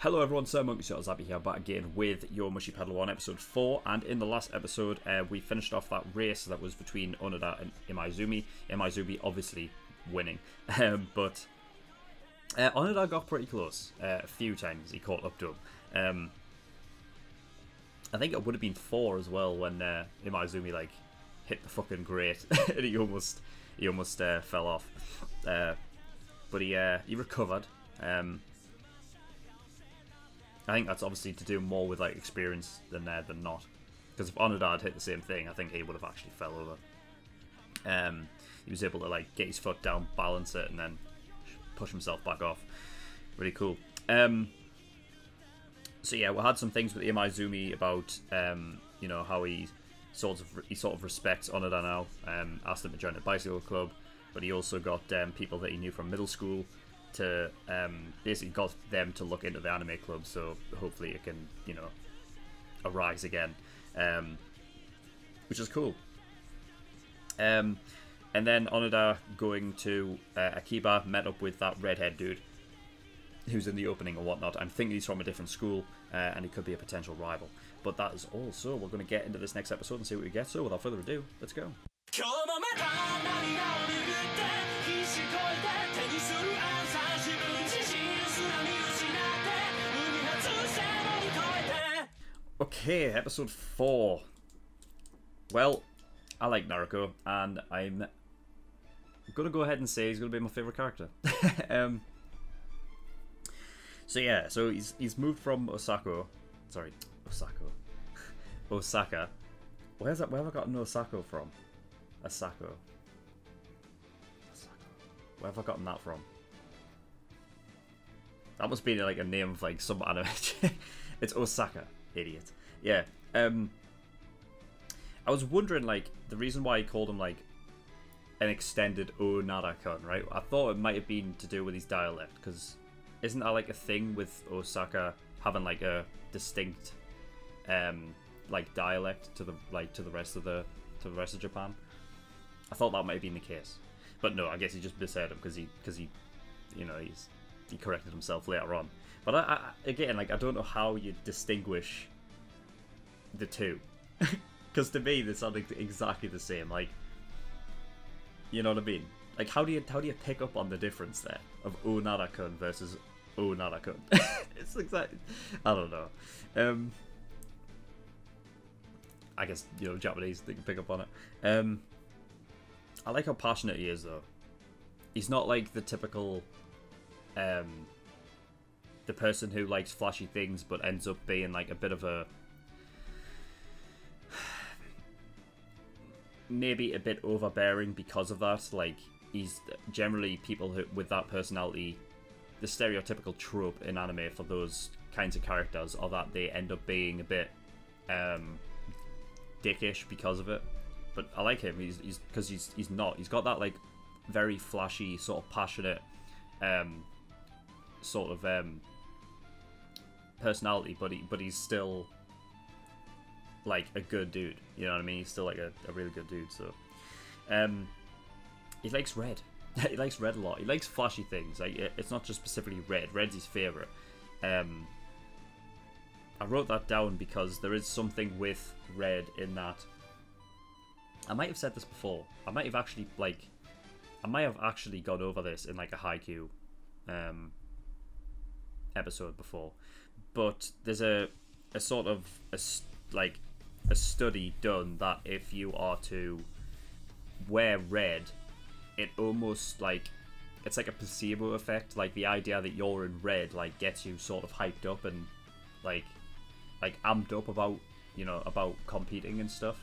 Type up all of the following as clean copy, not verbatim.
Hello everyone, SirMonkeySuit Zappy here, back again with Yowamushi Pedal 1 episode 4, and in the last episode we finished off that race that was between Onoda and Imaizumi. Imaizumi obviously winning, but Onoda got pretty close a few times. He caught up to him. I think it would have been 4 as well when Imaizumi like hit the fucking grate and he almost fell off, but he recovered. I think that's obviously to do more with like experience than not. Because if Onoda had hit the same thing, I think he would have actually fell over. He was able to like get his foot down, balance it, and then push himself back off. Really cool. So yeah, we had some things with Imaizumi about you know, how he sort of respects Onoda now. Asked him to join the bicycle club, but he also got people that he knew from middle school to basically got them to look into the anime club, so hopefully it can, you know, arise again, which is cool. And then Onoda going to Akiba, met up with that redhead dude who's in the opening and whatnot. I'm thinking he's from a different school, and he could be a potential rival. But that is all. So we're going to get into this next episode and see what we get. So without further ado, let's go. Okay, episode 4. Well, I like Naruto, and I'm gonna go ahead and say he's gonna be my favorite character. So yeah, so he's moved from Osaka. Where have I gotten Osaka from? Asako. Where have I gotten that from? That must be like a name of like some anime. It's Osaka. Idiot. Yeah. I was wondering, like, the reason why he called him like an extended Onara-kun, right? I thought it might have been to do with his dialect, because isn't that like a thing with Osaka having like a distinct like dialect to the rest of Japan? I thought that might have been the case, but no, I guess he just misheard him because he you know, he corrected himself later on. But again, like, I don't know how you distinguish the two, because to me they sound exactly the same. Like, you know what I mean? Like, how do you pick up on the difference there of Onara-kun versus Onara-kun? It's exactly, I don't know. I guess, you know, Japanese, they can pick up on it. I like how passionate he is though. He's not like the typical the person who likes flashy things but ends up being like a bit of a maybe a bit overbearing because of that. Like, he's generally people who with that personality, the stereotypical trope in anime for those kinds of characters are that they end up being a bit dickish because of it. But I like him. He's because he's not. He's got that like very flashy, sort of passionate sort of personality, but he's still like a good dude. You know what I mean? He's still like a really good dude. So he likes red. He likes red a lot. He likes flashy things. Like, it's not just specifically red. Red's his favorite. I wrote that down because there is something with red in that. I might have said this before. I might have actually gone over this in like a Haikyuu episode before, but there's a sort of a study done that if you are to wear red, it almost like it's like a placebo effect. Like, the idea that you're in red like gets you sort of hyped up and like amped up about, you know, about competing and stuff.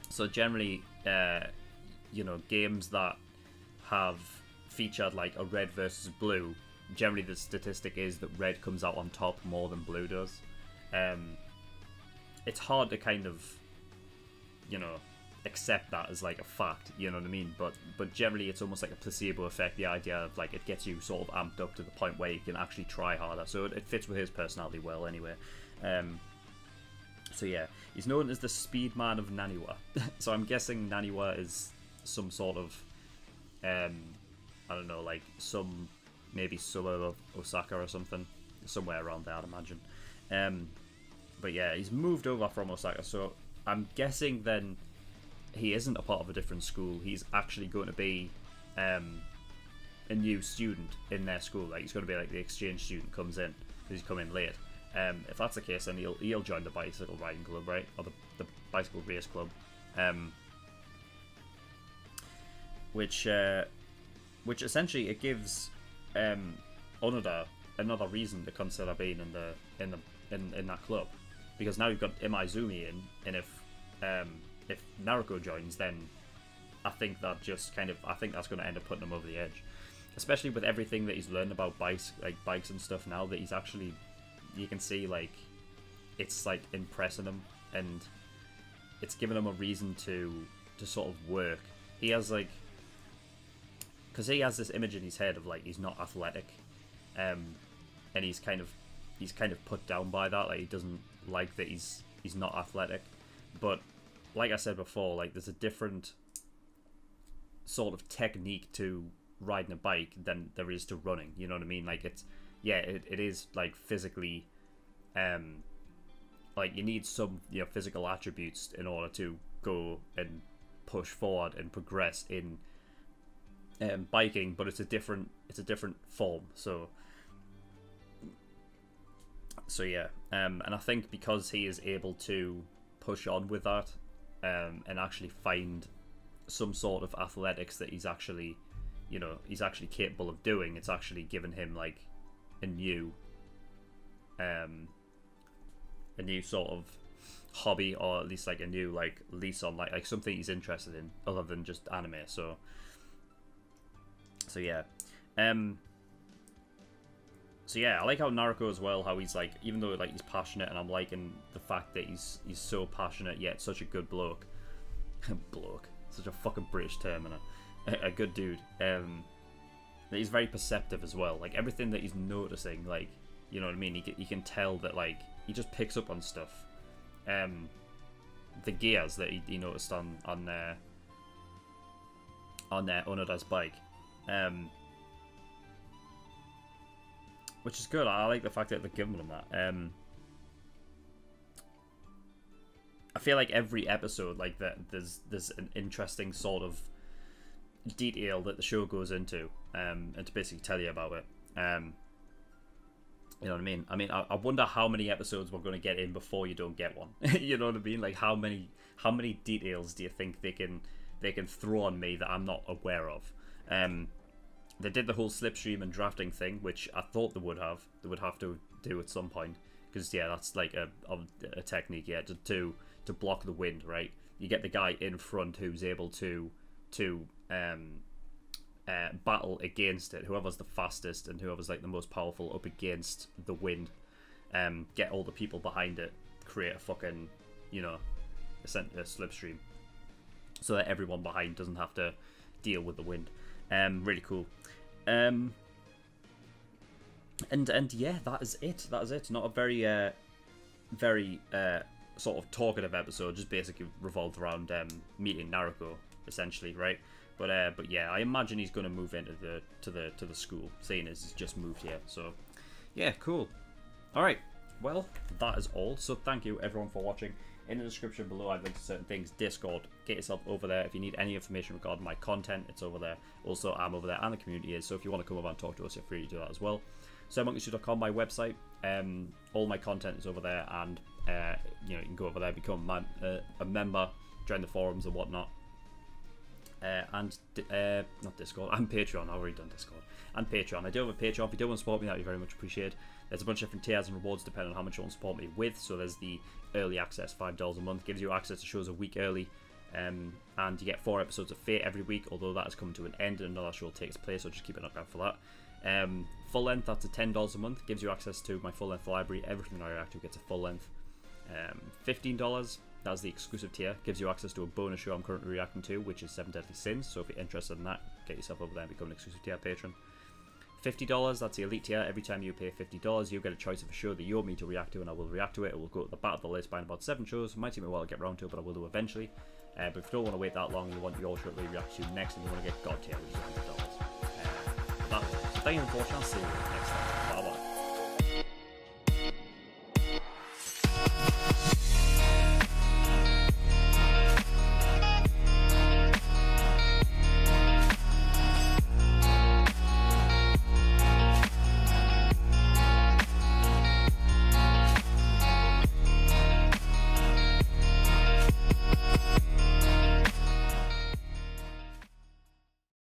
So generally, you know, games that have featured like a red versus blue, generally the statistic is that red comes out on top more than blue does. It's hard to kind of, you know, accept that as like a fact, you know what I mean? But generally it's almost like a placebo effect, the idea of like it gets you sort of amped up to the point where you can actually try harder. So it fits with his personality well anyway. So yeah, he's known as the Speed Man of Naniwa. So I'm guessing Naniwa is some sort of, I don't know, like maybe suburb of Osaka or something. somewhere around there, I'd imagine. But yeah, he's moved over from Osaka, so I'm guessing then he isn't a part of a different school. He's actually going to be a new student in their school. Like, he's going to be like the exchange student comes in because he's come in late. If that's the case, then he'll join the bicycle riding club, right, or the bicycle race club, which essentially it gives Onoda another reason to consider being in that club, because now you've got Imaizumi in, and if Naruko joins, then I think that's going to end up putting him over the edge, especially with everything that he's learned about bikes and stuff now, that he's actually, you can see, like, it's like impressing him, and it's giving him a reason to sort of work. He has, like, because he has this image in his head of, like, he's not athletic, and he's kind of put down by that. Like, he doesn't like that he's not athletic. But like I said before, like, there's a different sort of technique to riding a bike than there is to running. You know what I mean? Like, it is, like, physically, like, you need some, you know, physical attributes in order to go and push forward and progress in biking, but it's a different form. So yeah, and I think because he is able to push on with that, and actually find some sort of athletics that he's actually capable of doing, it's actually given him, like, a new sort of hobby, or at least, like, a new, like, lease on, like something he's interested in other than just anime. So yeah. So yeah, I like how Naruko as well, how he's, like, even though, like, he's passionate, and I'm liking the fact that he's so passionate yet such a good bloke. Bloke, such a fucking British term, and a good dude. That he's very perceptive as well. Like, everything that he's noticing, like, you know what I mean, you can tell that, like, he just picks up on stuff. The gears that he noticed on Onoda's bike, which is good. I like the fact that they're giving him that. I feel like every episode, like, that there's an interesting sort of detail that the show goes into, and to basically tell you about it. You know what I mean? I wonder how many episodes we're going to get in before you don't get one. You know what I mean? Like, how many details do you think they can throw on me that I'm not aware of? They did the whole slipstream and drafting thing, which I thought they would have to do at some point, because yeah, that's like a technique, yeah, to block the wind, right? You get the guy in front who's able to battle against it, whoever's the fastest and whoever's, like, the most powerful up against the wind, get all the people behind it, create a fucking, you know, a slipstream, so that everyone behind doesn't have to deal with the wind. Really cool. And yeah, that is it. Not a very sort of talkative episode, just basically revolved around meeting Naruko, essentially, right? But yeah, I imagine he's going to move into the school, seeing as he's just moved here. So yeah, cool. All right, well, that is all. So thank you everyone for watching. In the description below, I've linked to certain things. Discord, get yourself over there. If you need any information regarding my content, it's over there. Also, I'm over there, and the community is. So if you want to come over and talk to us, you're free to do that as well. SirMonkeySuit.com, my website. All my content is over there, and you can go over there, become a member, join the forums and whatnot. And not Discord, and Patreon. I've already done Discord and Patreon. I do have a Patreon. If you do want to support me, that'd be very much appreciated. There's a bunch of different tiers and rewards depending on how much you want to support me with. So there's the early access, $5 a month, gives you access to shows a week early, and you get 4 episodes of Fate every week, although that has come to an end and another show takes place, so just keep an eye out for that. Full length, that's at $10 a month, gives you access to my full length library. Everything I react to gets a full length. $15, that's the exclusive tier, gives you access to a bonus show I'm currently reacting to, which is 7 Deadly Sins. So if you're interested in that, get yourself over there and become an exclusive tier patron. $50, that's the elite tier. Every time you pay $50, you get a choice of a show that you want me to react to, and I will react to it. It will go at the back of the list by about 7 shows. Might take me a while to get around to it, but I will do eventually. But if you don't want to wait that long, you want your show to react to next, and you want to get God tier, which is $100. So thank you for watching. I'll see you next time. Bye.